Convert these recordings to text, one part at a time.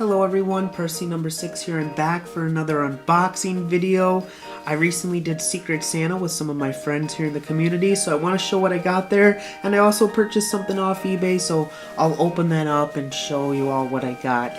Hello everyone, Percy number 6 here and back for another unboxing video. I recently did Secret Santa with some of my friends here in the community, so I want to show what I got there, and I also purchased something off eBay, so I'll open that up and show you all what I got.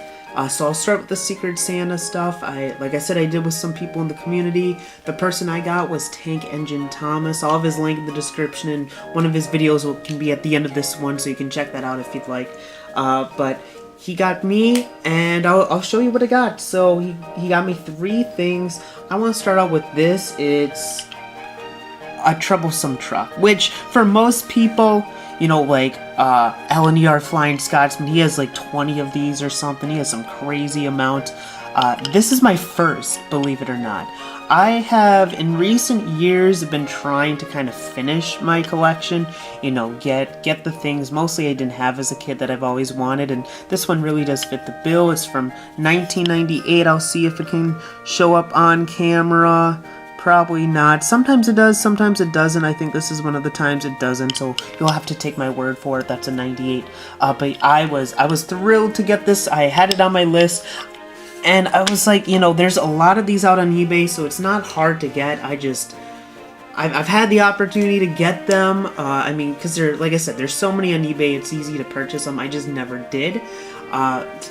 So I'll start with the Secret Santa stuff. Like I said, I did with some people in the community. The person I got was Tank Engine Thomas. I'll have his link in the description, and one of his videos can be at the end of this one, so you can check that out if you'd like. But he got me, and I'll show you what I got. So he got me 3 things. I want to start out with this. It's a troublesome truck, which for most people, you know, like LNER Flying Scotsman, he has like 20 of these or something. He has some crazy amount. This is my first, believe it or not. I have, in recent years, been trying to kind of finish my collection, you know, get the things mostly I didn't have as a kid that I've always wanted, and this one really does fit the bill. It's from 1998. I'll see if it can show up on camera. Probably not. Sometimes it does, sometimes it doesn't. I think this is one of the times it doesn't, so you'll have to take my word for it. That's a 98. But I was thrilled to get this. I had it on my list. And I was like, you know, there's a lot of these out on eBay, so it's not hard to get. I've had the opportunity to get them. I mean, because like I said, there's so many on eBay, it's easy to purchase them. I just never did.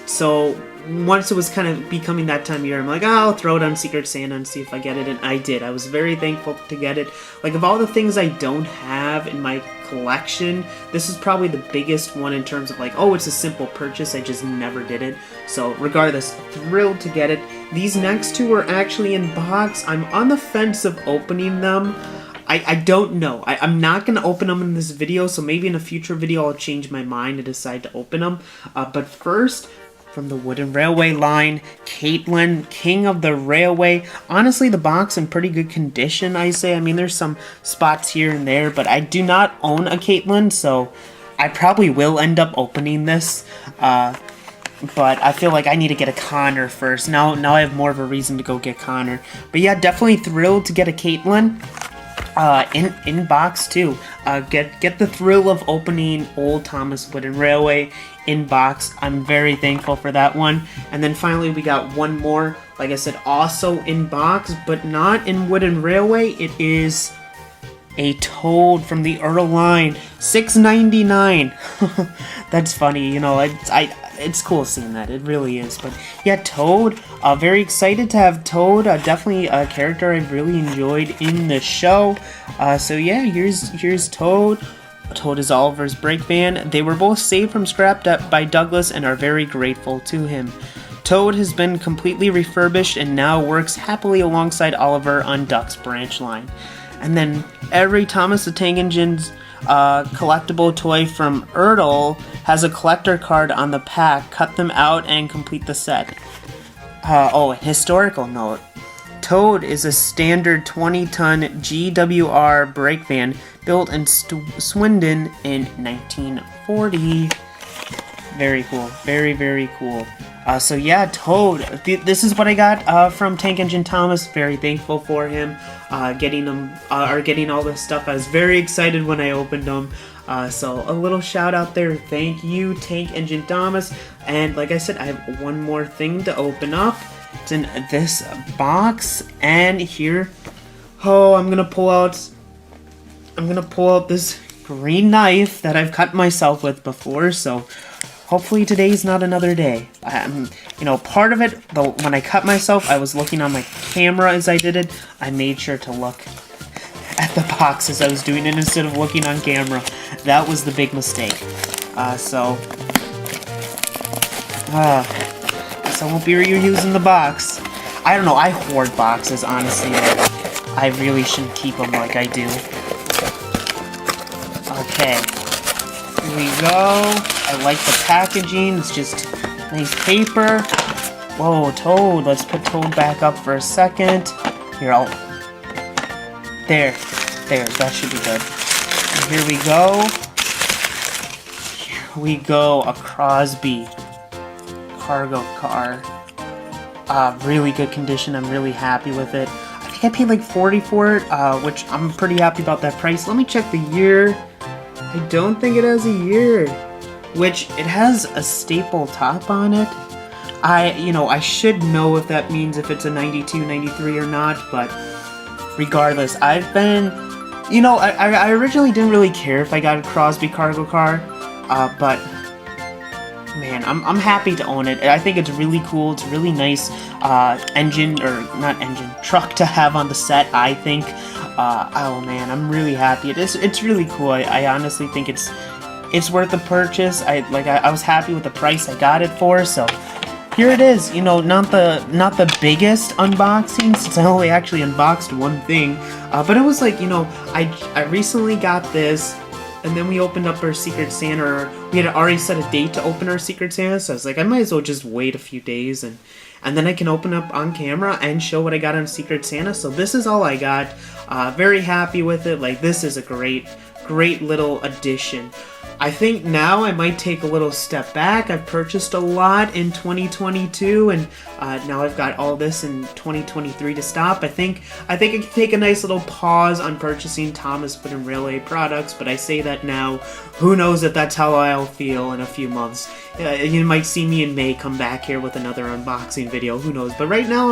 So once it was kind of becoming that time of year, I'm like, oh, I'll throw it on Secret Santa and see if I get it, and I did. I was very thankful to get it. Like, of all the things I don't have in my collection, this is probably the biggest one in terms of like, oh, it's a simple purchase, I just never did it. So regardless, thrilled to get it. These next 2 are actually in box. I'm on the fence of opening them. I don't know. I'm not going to open them in this video, so maybe in a future video I'll change my mind and decide to open them. But first, from the Wooden Railway line, Caitlyn King of the Railway. Honestly, the box in pretty good condition, I say. I mean, there's some spots here and there, but I do not own a Caitlyn, so I probably will end up opening this. But I feel like I need to get a Connor first. Now I have more of a reason to go get Connor. But yeah, definitely thrilled to get a Caitlyn. In box too. Get the thrill of opening Old Thomas Wooden Railway in box. I'm very thankful for that one. And then finally we got one more, like I said, also in box, but not in Wooden Railway. It is a Toad from the Earl line, $6.99. That's funny, you know. It's cool seeing that. It really is. But yeah, Toad. Very excited to have Toad. Definitely a character I've really enjoyed in the show. So yeah, here's Toad. Toad is Oliver's brake van. They were both saved from scrap by Douglas and are very grateful to him. Toad has been completely refurbished and now works happily alongside Oliver on Duck's branch line. And then every Thomas the Tank Engine's collectible toy from Ertl has a collector card on the pack. Cut them out and complete the set. Oh, historical note. Toad is a standard 20-ton GWR brake van built in Swindon in 1940. Very cool. Very, very cool. So yeah, Toad. This is what I got from Tank Engine Thomas. Very thankful for him getting all this stuff. I was very excited when I opened them. So a little shout out there. Thank you, Tank Engine Thomas. And like I said, I have one more thing to open up. It's in this box, and here, oh, I'm gonna pull out this green knife that I've cut myself with before. So hopefully today's not another day. You know, part of it, though, when I cut myself, I was looking on my camera as I did it. I made sure to look at the box as I was doing it instead of looking on camera. That was the big mistake. So I won't be reusing the box. I don't know, I hoard boxes, honestly. I really shouldn't keep them like I do. Okay. Here we go. I like the packaging. It's just nice paper. Whoa, Toad. Let's put Toad back up for a second. Here, There, that should be good. And here we go. Here we go, a Crosby cargo car. Really good condition. I'm really happy with it. I think I paid like $40 for it, which I'm pretty happy about that price. Let me check the year. I don't think it has a year. Which, it has a staple top on it. I should know if that means if it's a 92, 93 or not, but regardless, I've been, I originally didn't really care if I got a Crosby cargo car, but man, I'm happy to own it. I think it's really cool. It's a really nice truck to have on the set, I think. Oh man, I'm really happy. It's really cool. I honestly think it's worth the purchase. I was happy with the price I got it for, so here it is. Not the biggest unboxing, since I only actually unboxed one thing, but it was like, I recently got this, and then we opened up our Secret Santa, or we had already set a date to open our Secret Santa, so I was like, I might as well just wait a few days, and then I can open up on camera and show what I got on Secret Santa. So this is all I got. Very happy with it. Like, this is a great little addition. I think now I might take a little step back. I've purchased a lot in 2022, and now I've got all this in 2023 to stop. I think I can take a nice little pause on purchasing Thomas Foot and Railway products, but I say that now. Who knows if that's how I'll feel in a few months. You might see me in May come back here with another unboxing video. Who knows? But right now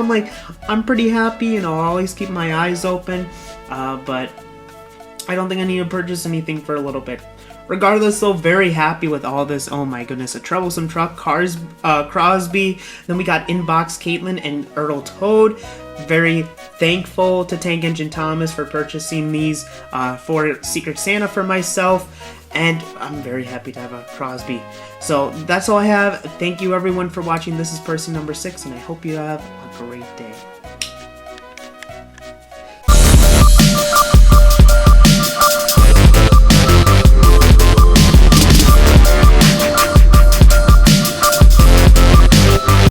I'm pretty happy. I'll always keep my eyes open, but I don't think I need to purchase anything for a little bit. Regardless, though, very happy with all this. Oh my goodness, a troublesome truck, Crosby. Then we got Inbox Caitlyn and Earl Toad. Very thankful to Tank Engine Thomas for purchasing these for Secret Santa for myself. And I'm very happy to have a Crosby. So that's all I have. Thank you everyone for watching. This is person number 6, and I hope you have a great day.